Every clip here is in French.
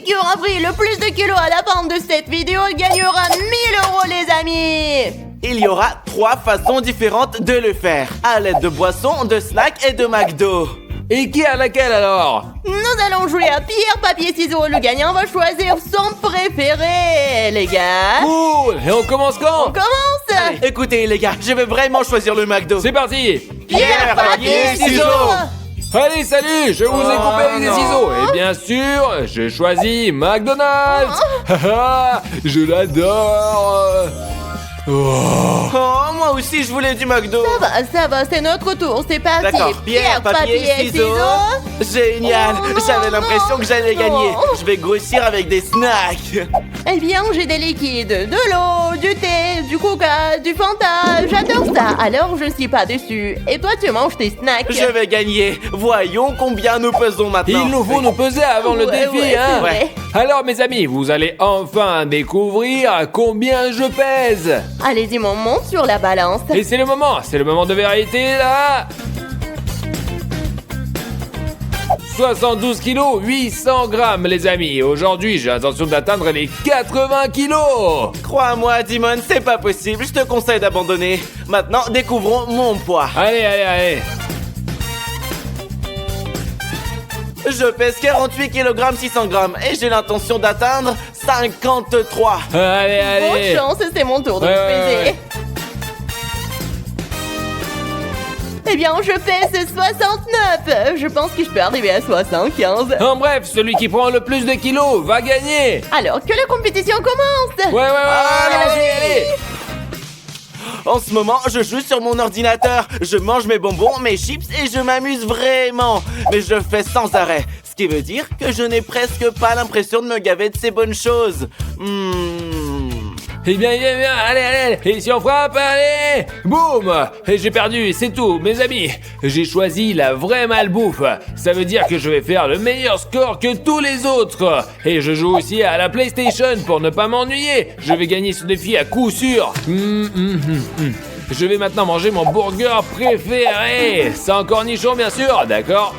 qui aura pris le plus de kilos à la fin de cette vidéo gagnera 1000 € les amis. Il y aura 3 façons différentes de le faire. À l'aide de boissons, de snacks et de McDo. Et qui a laquelle alors? Nous allons jouer à pierre, papier, ciseaux. Le gagnant va choisir son préféré, les gars. Cool! Et on commence quand? On commence. Écoutez les gars, je vais vraiment choisir le McDo. C'est parti! Pierre, papier, ciseaux. Allez, salut! Je vous ai coupé avec des ciseaux. Et bien sûr, j'ai choisi McDonald's! Haha, je l'adore! Oh. Oh, moi aussi je voulais du McDo. Ça va, c'est notre tour, c'est parti. D'accord, pierre, papier, ciseaux. Génial, j'avais l'impression que j'allais gagner. Je vais grossir avec des snacks. Eh bien, j'ai des liquides, de l'eau, du thé, du coca, du Fanta. J'adore ça, alors je ne suis pas déçue. Et toi, tu manges tes snacks. Je vais gagner. Voyons combien nous pesons maintenant. Il nous faut nous peser avant le défi, ouais, hein? c'est vrai. Alors, mes amis, vous allez enfin découvrir combien je pèse. Allez-y, mon monte sur la balance. Et c'est le moment de vérité, là. 72 kilos, 800 grammes, les amis. Aujourd'hui, j'ai l'intention d'atteindre les 80 kilos. Crois-moi, Dimon, c'est pas possible. Je te conseille d'abandonner. Maintenant, découvrons mon poids. Allez. Je pèse 48 kg 600 grammes et j'ai l'intention d'atteindre 53. Allez. Bonne chance, c'est mon tour de Ouais, peser. ouais. Eh bien, je pèse 69. Je pense que je peux arriver à 75. En bref, celui qui prend le plus de kilos va gagner. Alors que la compétition commence. Ouais. Allez. En ce moment, je joue sur mon ordinateur. Je mange mes bonbons, mes chips et je m'amuse vraiment. Mais je fais sans arrêt. Ce qui veut dire que je n'ai presque pas l'impression de me gaver de ces bonnes choses. Eh bien, allez. Et si on frappe, allez. Boum. Et j'ai perdu, c'est tout, mes amis. J'ai choisi la vraie malbouffe. Ça veut dire que je vais faire le meilleur score que tous les autres. Et je joue aussi à la PlayStation pour ne pas m'ennuyer. Je vais gagner ce défi à coup sûr. Je vais maintenant manger mon burger préféré. Sans cornichons, bien sûr, d'accord?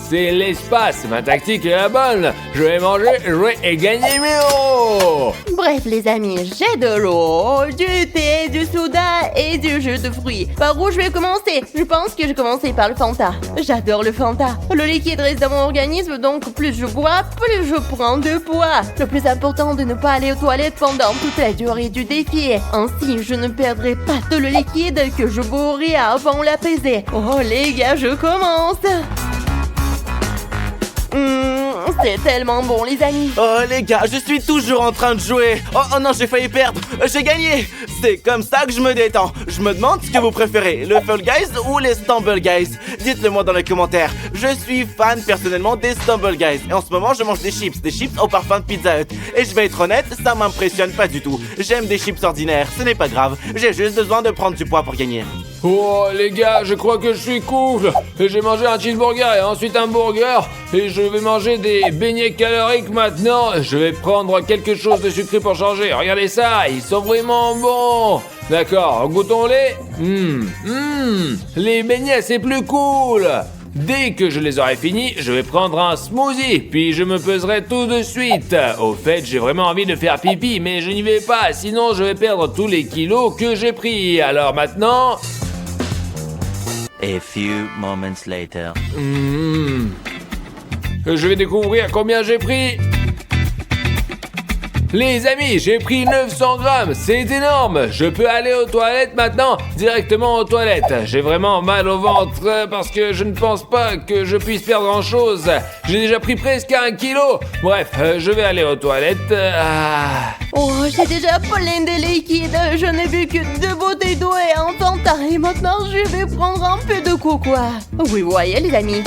C'est l'espace. Ma tactique est la bonne. Je vais manger, jouer et gagner mes euros. Bref, les amis, j'ai de l'eau, du thé, du soda et du jus de fruits. Par où je vais commencer? Je pense que je vais commencer par le Fanta. J'adore le Fanta. Le liquide reste dans mon organisme, donc plus je bois, plus je prends de poids. Le plus important de ne pas aller aux toilettes pendant toute la durée du défi. Ainsi, je ne perdrai pas tout le liquide que je bourrai avant la pesée. Oh les gars, je commence. C'est tellement bon, les amis. Oh les gars, je suis toujours en train de jouer. Oh non, j'ai failli perdre. J'ai gagné. C'est comme ça que je me détends. Je me demande ce que vous préférez, le Fall Guys ou les Stumble Guys. Dites-le moi dans les commentaires. Je suis fan personnellement des Stumble Guys. Et en ce moment, je mange des chips au parfum de Pizza Hut. Et je vais être honnête, ça m'impressionne pas du tout. J'aime des chips ordinaires, ce n'est pas grave. J'ai juste besoin de prendre du poids pour gagner. Oh les gars, je crois que je suis cool. J'ai mangé un cheeseburger et ensuite un burger. Et je vais manger des beignets caloriques maintenant. Je vais prendre quelque chose de sucré pour changer. Regardez ça, ils sont vraiment bons. D'accord, goûtons-les. Les beignets, c'est plus cool. Dès que je les aurai finis, je vais prendre un smoothie, puis je me peserai tout de suite. Au fait, j'ai vraiment envie de faire pipi, mais je n'y vais pas, sinon je vais perdre tous les kilos que j'ai pris. Alors maintenant... A few moments later. Je vais découvrir combien j'ai pris. Les amis, j'ai pris 900 grammes, c'est énorme. Je peux aller aux toilettes maintenant, directement aux toilettes. J'ai vraiment mal au ventre parce que je ne pense pas que je puisse perdre grand chose. J'ai déjà pris presque 1 kilo. Bref, je vais aller aux toilettes. Oh, j'ai déjà plein de liquide. Je n'ai bu que 2 bouteilles d'eau et un Fanta. Et maintenant, je vais prendre un peu de coca. Oui, vous voyez, les amis.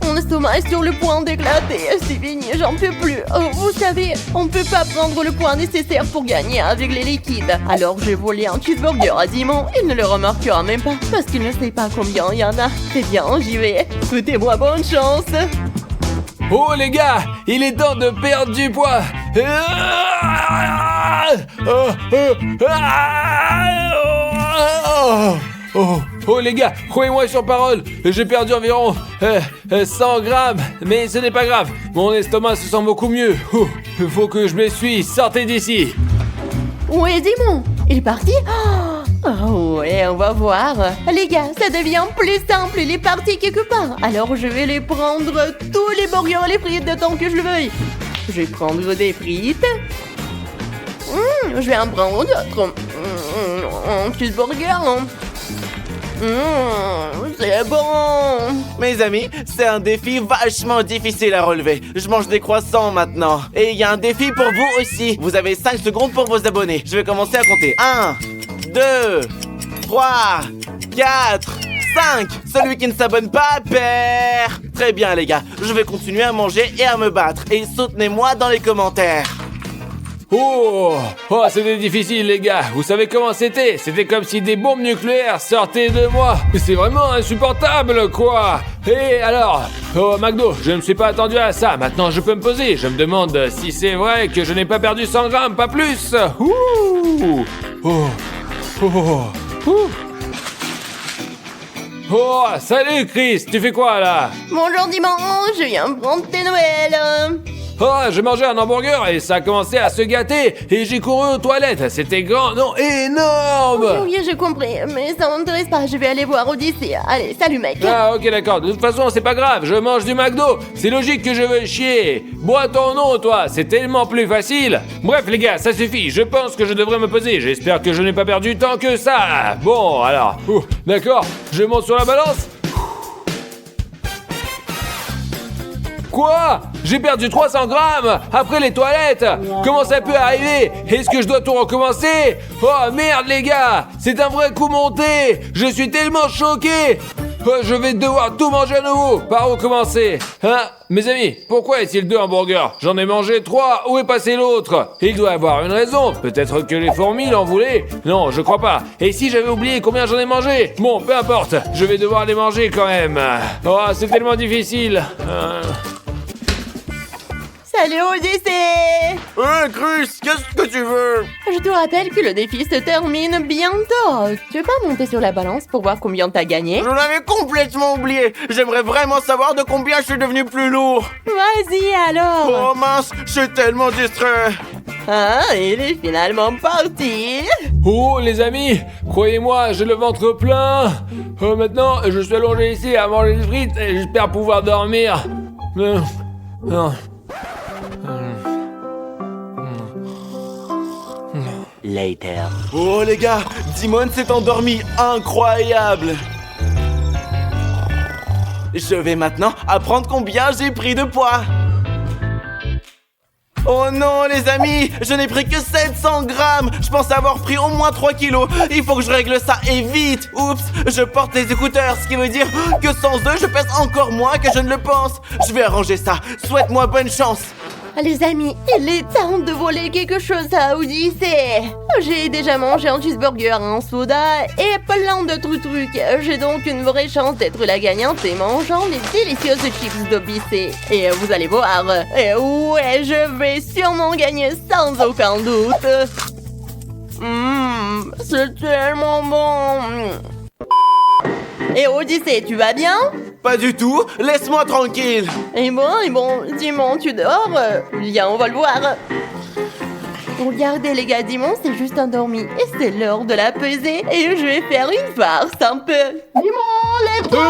Mon estomac est sur le point d'éclater. C'est fini, j'en peux plus. Vous savez, on peut pas prendre le poids nécessaire pour gagner avec les liquides. Alors j'ai volé un cheeseburger à Dimon. Il ne le remarquera même pas parce qu'il ne sait pas combien il y en a. C'est bien, j'y vais. Souhaitez-moi bonne chance. Oh les gars, il est temps de perdre du poids. Oh les gars, croyez-moi sur parole, j'ai perdu environ 100 grammes, mais ce n'est pas grave, mon estomac se sent beaucoup mieux. Il faut que je m'essuie, sortez d'ici. Où est Dimon? Il est parti? Oh ouais, on va voir. Les gars, ça devient plus simple, il est parti quelque part. Alors je vais les prendre tous les burgers et les frites de tant que je le veuille. Je vais prendre des frites. Je vais en prendre d'autres. Un cheeseburger. C'est bon. Mes amis, c'est un défi vachement difficile à relever. Je mange des croissants maintenant. Et il y a un défi pour vous aussi. Vous avez 5 secondes pour vous abonner. Je vais commencer à compter. 1, 2, 3, 4, 5. Celui qui ne s'abonne pas perd. Très bien les gars, je vais continuer à manger et à me battre. Et soutenez-moi dans les commentaires. Oh, c'était difficile les gars, vous savez comment c'était? C'était comme si des bombes nucléaires sortaient de moi. C'est vraiment insupportable quoi. Et alors, McDo, je ne me suis pas attendu à ça, maintenant je peux me poser. Je me demande si c'est vrai que je n'ai pas perdu 100 grammes, pas plus. Oh, salut Chris, tu fais quoi là? Bonjour Dimanche, je viens prendre tes nouvelles. Oh, j'ai mangé un hamburger et ça a commencé à se gâter et j'ai couru aux toilettes. C'était grand, non, énorme. Oui, j'ai compris, mais ça m'intéresse pas, je vais aller voir Odyssée. Allez, salut mec. Ah, ok, d'accord. De toute façon, c'est pas grave, je mange du McDo. C'est logique que je veux chier. Bois ton nom, toi, c'est tellement plus facile. Bref, les gars, ça suffit. Je pense que je devrais me peser. J'espère que je n'ai pas perdu tant que ça. Bon, alors, d'accord, je monte sur la balance. Quoi? J'ai perdu 300 grammes après les toilettes. Comment ça peut arriver? Est-ce que je dois tout recommencer? Oh merde les gars, c'est un vrai coup monté. Je suis tellement choqué. Je vais devoir tout manger à nouveau. Par où commencer? Hein? Mes amis, pourquoi est-il 2 hamburgers? J'en ai mangé 3, où est passé l'autre? Il doit avoir une raison. Peut-être que les fourmis l'en voulaient? Non, je crois pas. Et si j'avais oublié combien j'en ai mangé? Bon, peu importe, je vais devoir les manger quand même. Oh, c'est tellement difficile. Salut Odyssée. Chris, qu'est-ce que tu veux? Je te rappelle que le défi se termine bientôt. Tu veux pas monter sur la balance pour voir combien t'as gagné? Je l'avais complètement oublié. J'aimerais vraiment savoir de combien je suis devenu plus lourd. Vas-y alors. Oh mince, je suis tellement distrait. Ah, il est finalement parti. Oh les amis, croyez-moi, j'ai le ventre plein. Maintenant, je suis allongé ici à manger des frites et j'espère pouvoir dormir. Later. Oh les gars, Dimon s'est endormi, incroyable. Je vais maintenant apprendre combien j'ai pris de poids. Oh non les amis, je n'ai pris que 700 grammes. Je pensais avoir pris au moins 3 kilos. Il faut que je règle ça et vite. Oups, je porte les écouteurs, ce qui veut dire que sans eux je pèse encore moins que je ne le pense. Je vais arranger ça, souhaite-moi bonne chance. Les amis, il est temps de voler quelque chose à Odyssée. J'ai déjà mangé un cheeseburger, un soda et plein d'autres trucs. J'ai donc une vraie chance d'être la gagnante et mangeant les délicieuses chips d'Odyssée. Et vous allez voir, et ouais, je vais sûrement gagner sans aucun doute. C'est tellement bon. Et Odyssée, tu vas bien? Pas du tout, laisse-moi tranquille. Et bon, Dimon, tu dors? Viens, on va le voir. Regardez les gars, Dimon s'est juste endormi. Et c'est l'heure de la peser. Et je vais faire une farce un peu. Dimon, lève-toi!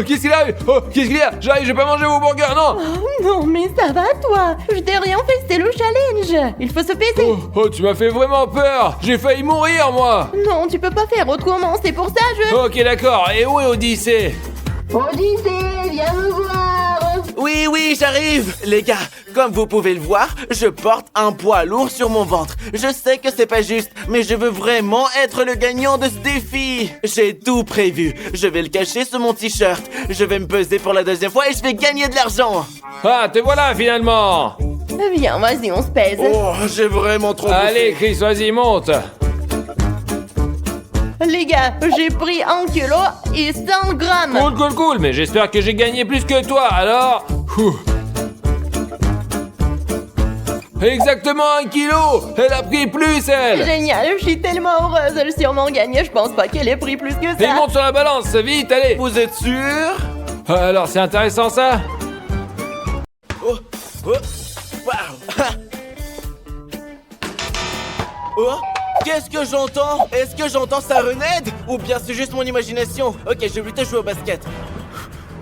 Qu'est-ce qu'il a eu? Qu'est-ce qu'il y a? J'arrive, j'ai pas mangé vos burgers, non! Oh non, mais ça va toi? Je t'ai rien fait, c'est le challenge. Il faut se peser. Oh, tu m'as fait vraiment peur. J'ai failli mourir, moi. Non, tu peux pas faire autrement, c'est pour ça je... Ok, d'accord. Et où est Odyssée? Odyssée, viens me voir. Oui, j'arrive. Les gars, comme vous pouvez le voir, je porte un poids lourd sur mon ventre. Je sais que c'est pas juste, mais je veux vraiment être le gagnant de ce défi. J'ai tout prévu. Je vais le cacher sous mon t-shirt. Je vais me peser pour la 2e fois et je vais gagner de l'argent. Ah, te voilà finalement. Viens, vas-y, on se pèse. Oh, j'ai vraiment trop Allez, bouffé. Chris, vas-y, monte. Les gars, j'ai pris 1 kilo et 100 grammes. Cool, mais j'espère que j'ai gagné plus que toi, alors... Exactement 1 kilo. Elle a pris plus, elle. Génial, je suis tellement heureuse, elle sûrement gagne, je pense pas qu'elle ait pris plus que Et ça. monte sur la balance, vite, allez. Vous êtes sûr? Alors, c'est intéressant ça? Oh, oh, waouh. Oh, qu'est-ce que j'entends? Est-ce que j'entends Sirenhead? Ou bien c'est juste mon imagination? Ok, je vais plutôt jouer au basket.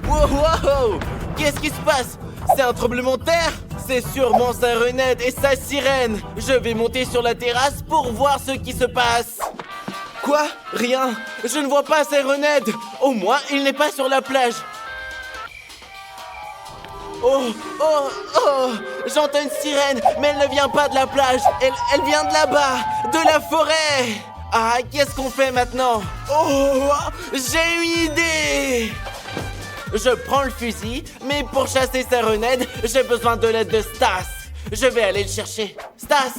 Wow, wow. Qu'est-ce qui se passe? C'est un tremblement de terre? C'est sûrement Sirenhead et sa sirène. Je vais monter sur la terrasse pour voir ce qui se passe. Quoi? Rien. Je ne vois pas Sirenhead. Au moins, il n'est pas sur la plage. Oh, oh, oh! J'entends une sirène, mais elle ne vient pas de la plage. Elle vient de là-bas, de la forêt. Ah, qu'est-ce qu'on fait maintenant? Oh, j'ai une idée! Je prends le fusil, mais pour chasser Sirenhead, j'ai besoin de l'aide de Stas. Je vais aller le chercher. Stas!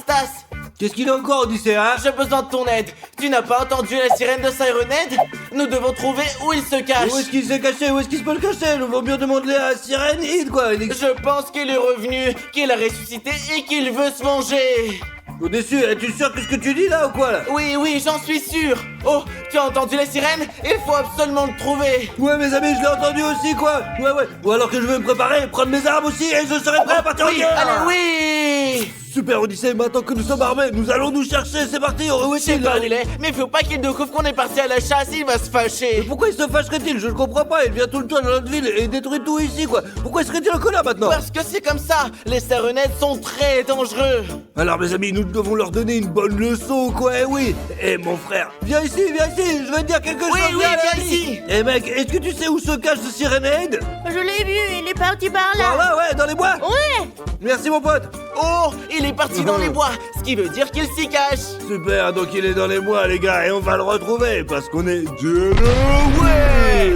Qu'est-ce qu'il a encore, Odyssée, hein? J'ai besoin de ton aide. Tu n'as pas entendu la sirène de Sirenhead? Nous devons trouver où il se cache. Où est-ce qu'il s'est caché? Où est-ce qu'il se peut le cacher? Nous vaut mieux demander à Sirenhead, quoi. Je pense qu'il est revenu, qu'il a ressuscité et qu'il veut se venger. Odyssée, es-tu sûr que ce que tu dis là ou quoi là? Oui, j'en suis sûr. Oh, tu as entendu la sirène? Il faut absolument le trouver. Ouais, mes amis, je l'ai entendu aussi, quoi. Ouais. Ou alors que je vais me préparer, prendre mes armes aussi et je serai prêt à partir en Oui, guerre. allez, oui. Super, Odyssée, maintenant que nous sommes armés, nous allons nous chercher, c'est parti. Où Je sais est-il pas là? où il est, mais faut pas qu'il découvre qu'on est parti à la chasse, il va se fâcher. Pourquoi il se fâcherait-il? Je ne comprends pas, il vient tout le temps dans notre ville et détruit tout ici, quoi. Pourquoi serait-il en colère maintenant? Parce que c'est comme ça, les Sirenhead sont très dangereux. Alors mes amis, nous devons leur donner une bonne leçon, quoi, eh oui. Eh mon frère, viens ici, je vais te dire quelque chose. Oui, viens viens ici. Eh mec, est-ce que tu sais où se cache ce Sirenhead? Je l'ai vu, il est parti par là. Par là, ouais, dans les bois. Ouais. Merci mon pote. Oh, il est parti dans les bois, ce qui veut dire qu'il s'y cache. Super, donc il est dans les bois les gars, et on va le retrouver, parce qu'on est ouais.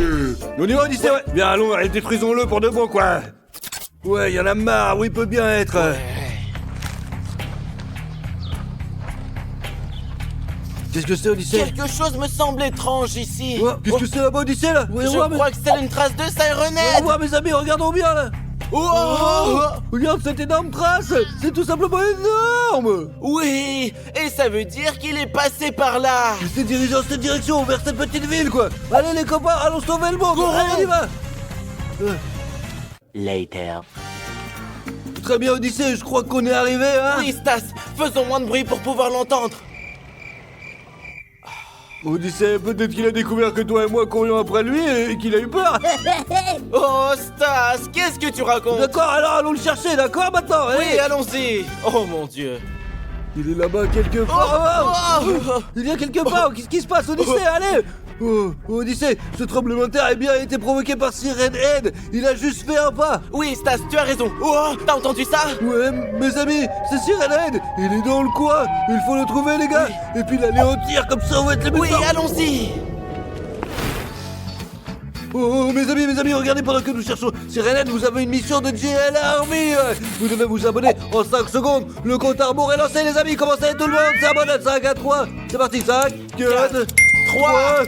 On y va Odyssée, ouais. Bien allons, allez, détruisons-le pour de bon, quoi. Ouais, y en a marre, où il peut bien être. Qu'est-ce que c'est Odyssée? Quelque chose me semble étrange ici. Ouais, qu'est-ce que c'est là-bas Odyssée là? Ouais, Je crois que c'est une trace de Sirenhead. Ouais, mes amis, regardons bien là. Oh, Regarde cette énorme trace. C'est tout simplement énorme. oui, et ça veut dire qu'il est passé par là. Il s'est dirigé dans cette direction, vers cette petite ville quoi. Allez les copains, allons sauver le monde. Allez, on y va. Later. Très bien Odyssée, je crois qu'on est arrivé hein. Oui, Stas, faisons moins de bruit pour pouvoir l'entendre. Odyssée, peut-être qu'il a découvert que toi et moi courions après lui et qu'il a eu peur. Oh, Stas, qu'est-ce que tu racontes? D'accord, alors allons le chercher, d'accord maintenant. Oui, Allez. allons-y. Oh mon Dieu. Il est là-bas quelque part. Oh. Il y a quelque part. Qu'est-ce qui se passe, Odyssée? Allez. Oh, Odyssée, ce tremblement de terre a bien été provoqué par Sirenhead. Il a juste fait un pas. Oui, Stas, tu as raison. Oh, t'as entendu ça? Ouais, mes amis, c'est Sirenhead. Il est dans le coin. Il faut le trouver, les gars. Et puis l'anéantir, comme ça on va être les Oui, mutants. allons-y. Oh, mes amis, regardez pendant que nous cherchons Sirenhead, vous avez une mission de GL Army. Vous devez vous abonner en 5 secondes. Le compte à rebours est lancé, les amis. Commencez tout le monde. C'est abonné à 5 à 3. C'est parti, 5, 4, 3,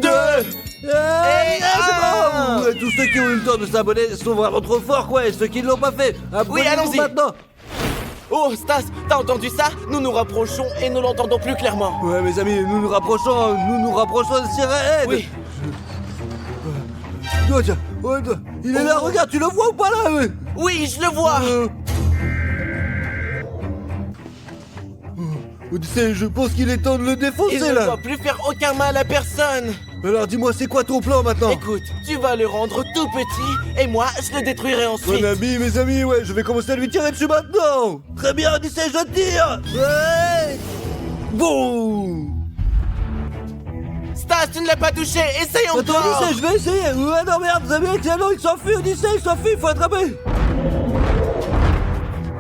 2, et c'est bon. Tous ceux qui ont eu le temps de s'abonner sont vraiment trop forts, quoi. Et ceux qui ne l'ont pas fait, abonnez-vous allons-y. maintenant. Oh, Stas, t'as entendu ça? Nous nous rapprochons et nous l'entendons plus clairement. Ouais, mes amis, nous nous rapprochons de Sirenhead. Oui. Oh, tiens, il est là, regarde, tu le vois ou pas là? Oui, je le vois. Odyssée, je pense qu'il est temps de le Il défoncer ne là. doit plus faire aucun mal à personne. Alors dis-moi, c'est quoi ton plan maintenant? Écoute, tu vas le rendre tout petit et moi, je le détruirai ensuite. Mon ami, mes amis, ouais, je vais commencer à lui tirer dessus maintenant. Très bien, Odyssée, je tire. Ouais. Boum. Stas, tu ne l'as pas touché. Essaye Attends, encore. Odyssée, je vais essayer. Ouais, non, merde, vous avez excellent, il s'enfuit, Odyssée, il s'enfuit, il faut attraper.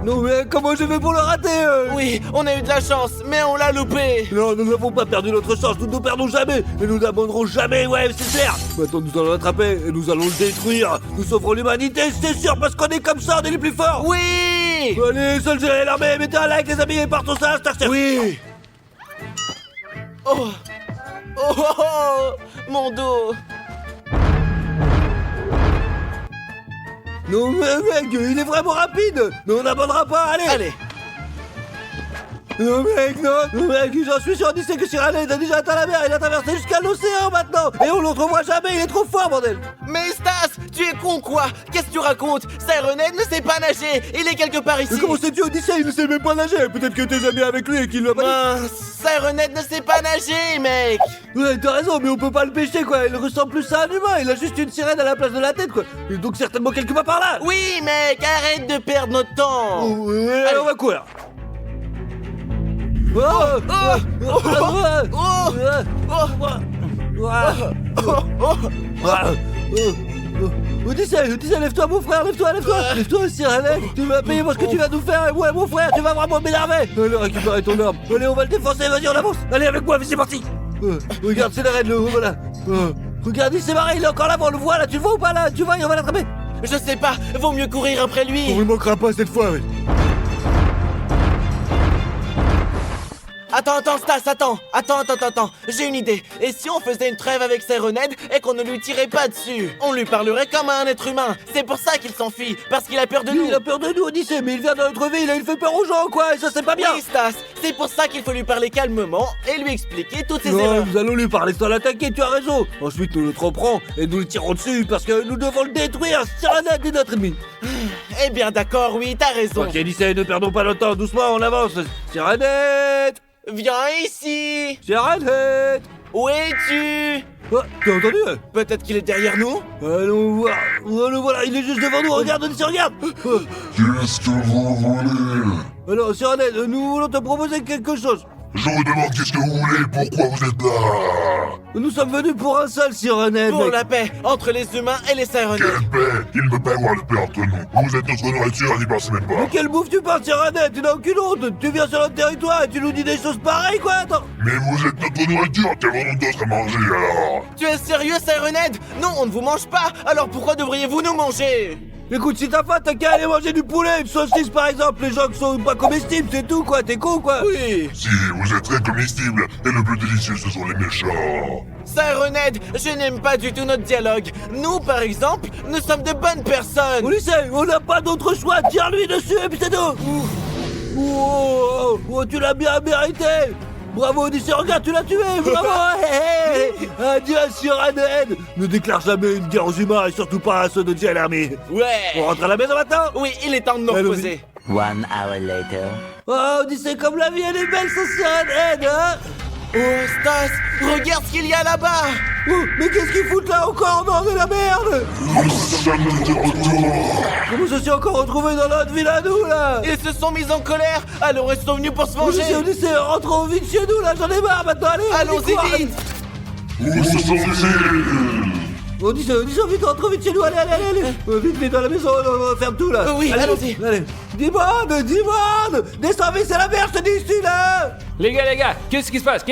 Non, mais comment je vais pour le rater Oui, on a eu de la chance, mais on l'a loupé. Non, nous n'avons pas perdu notre chance, nous ne perdons jamais. Et nous n'abandonnerons jamais, ouais, c'est clair. Maintenant, nous allons l'attraper et nous allons le détruire. Nous sauverons l'humanité, c'est sûr, parce qu'on est comme ça, on est les plus forts. Oui. Allez, Soldier, l'armée, mettez un like, les amis, et partons ça, Starship. Oui. Oh. Oh, oh, oh, mon dos. Non, mais mec, il est vraiment rapide. Mais on n'abandonnera pas, allez. Allez. Non mec, non mec, j'en suis sûr, Odyssey, que Cyrano a déjà atteint la mer, il a traversé jusqu'à l'océan maintenant. Et on le retrouvera jamais, il est trop fort, bordel. Mais Stas, tu es con quoi? Qu'est-ce que tu racontes? Sirenhead ne sait pas nager, il est quelque part ici. Mais comment sais-tu, Odyssey, il ne sait même pas nager? Peut-être que t'es ami avec lui et qu'il lui a pas dit. Mince, Sirenhead ne sait pas nager, mec. Ouais, t'as raison, mais on peut pas le pêcher, quoi. Il ressemble plus à un humain, il a juste une sirène à la place de la tête, quoi. Et donc certainement quelque part par là. Oui, mec, arrête de perdre notre temps. Oh, ouais, Allez. on va courir. Oh, Odyssey, lève-toi mon frère, lève-toi Cyrano, tu vas payer pour ce que tu vas nous faire, et ouais mon frère, tu vas vraiment m'énerver. Allez, récupérer ton arme, allez on va le défoncer, vas-y on avance, allez avec moi, c'est parti. Regarde, c'est la reine, voilà. Regarde, il s'est barré, il est encore là-bas, on le voit là, tu le vois ou pas là, tu vois, on va l'attraper. Je sais pas, vaut mieux courir après lui. On ne manquera pas cette fois, oui. Attends, Stas, attends. J'ai une idée. Et si on faisait une trêve avec Sirenhead et qu'on ne lui tirait pas dessus? On lui parlerait comme à un être humain. C'est pour ça qu'il s'enfuit, parce qu'il a peur de nous. Il a peur de nous, Odyssey, mais il vient dans notre ville et il fait peur aux gens, quoi, et ça c'est pas bien. Oui, Stas, c'est pour ça qu'il faut lui parler calmement et lui expliquer toutes ses Non, erreurs. nous allons lui parler sans l'attaquer, tu as raison. Ensuite, nous le tromperons et nous le tirons dessus parce que nous devons le détruire. Cyranoid est notre ennemi. Eh bien d'accord, oui, t'as raison. Ok, Odyssey, ne perdons pas le temps, doucement, on avance. Cyranoid, Viens ici. Cyranoid. Où es-tu? Oh, t'as entendu? Peut-être qu'il est derrière nous. Allons voir. Oh, le voilà, il est juste devant nous, regarde, Odyssey, regarde. Qu'est-ce que vous voulez? Alors, Cyranoid, nous voulons te proposer quelque chose. Je vous demande qu'est-ce que vous voulez, pourquoi vous êtes là? Nous sommes venus pour un seul, Cyranoid, Pour mec. la paix entre les humains et les Sirenhead. Quelle paix! Il ne peut pas y avoir de paix entre nous. Vous êtes notre nourriture, n'y pensez même Mais pas. quelle bouffe tu parles, Cyranoid? Tu n'as aucune honte. Tu viens sur notre territoire et tu nous dis des choses pareilles, quoi. Attends. Mais vous êtes notre nourriture, qu'avons-nous d'autre à manger alors? Tu es sérieux, Sirenhead? Non, on ne vous mange pas. Alors pourquoi devriez-vous nous manger? Écoute, si t'as faim, t'as qu'à aller manger du poulet, une saucisse par exemple, les gens qui sont pas comestibles, c'est tout quoi, t'es con quoi. Oui. Si, vous êtes très comestibles, et le plus délicieux, ce sont les méchants. Sirenhead, je n'aime pas du tout notre dialogue. Nous, par exemple, nous sommes de bonnes personnes. Odyssey, on n'a pas d'autre choix, tire-lui dessus et puis c'est tout. Oh, tu l'as bien mérité. Bravo Odyssey, regarde, tu l'as tué, bravo. Adieu Cyranoid. Ne déclare jamais une guerre aux humains et surtout pas à ceux de JL Army. Ouais. On rentre à la maison maintenant. Oui, il est temps de nous Allons-y. reposer. 1 hour later. Oh Odyssey, comme la vie elle est belle sans Cyranoid, hein. Oh, Stas, regarde ce qu'il y a là-bas. Oh, mais qu'est-ce qu'ils foutent là encore? Non, mais la merde. Nous sommes de retour. Comment je suis encore retrouvé dans notre ville à nous là? Ils se sont mis en colère, alors ils sont venus pour se venger. Odyssey, rentrons vite chez nous là, j'en ai marre maintenant, allez! Allons-y vite. Où sont-ils? Odyssey, vite, rentrons vite chez nous, allez! Vite, dans la maison, on ferme tout là! Oui, allons-y. Allez! Dimon! Descends vite, c'est la merde, je te dis ici là! Les gars, qu'est-ce qui se passe?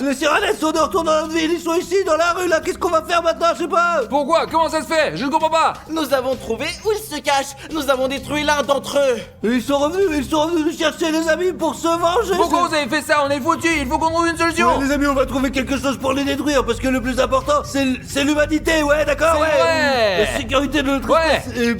Les Sirenhead sont de retour dans notre ville, ils sont ici, dans la rue là, qu'est-ce qu'on va faire maintenant, je sais pas! Pourquoi? Comment ça se fait? Je ne comprends pas! Nous avons trouvé où ils se cachent. Nous avons détruit l'un d'entre eux. Ils sont revenus nous chercher les amis pour se venger! Pourquoi vous avez fait ça? On est foutus, il faut qu'on trouve une solution! Ouais, les amis, on va trouver quelque chose pour les détruire parce que le plus important, c'est l'humanité, ouais, d'accord, C'est ouais! vrai. La sécurité de notre Ouais. espèce est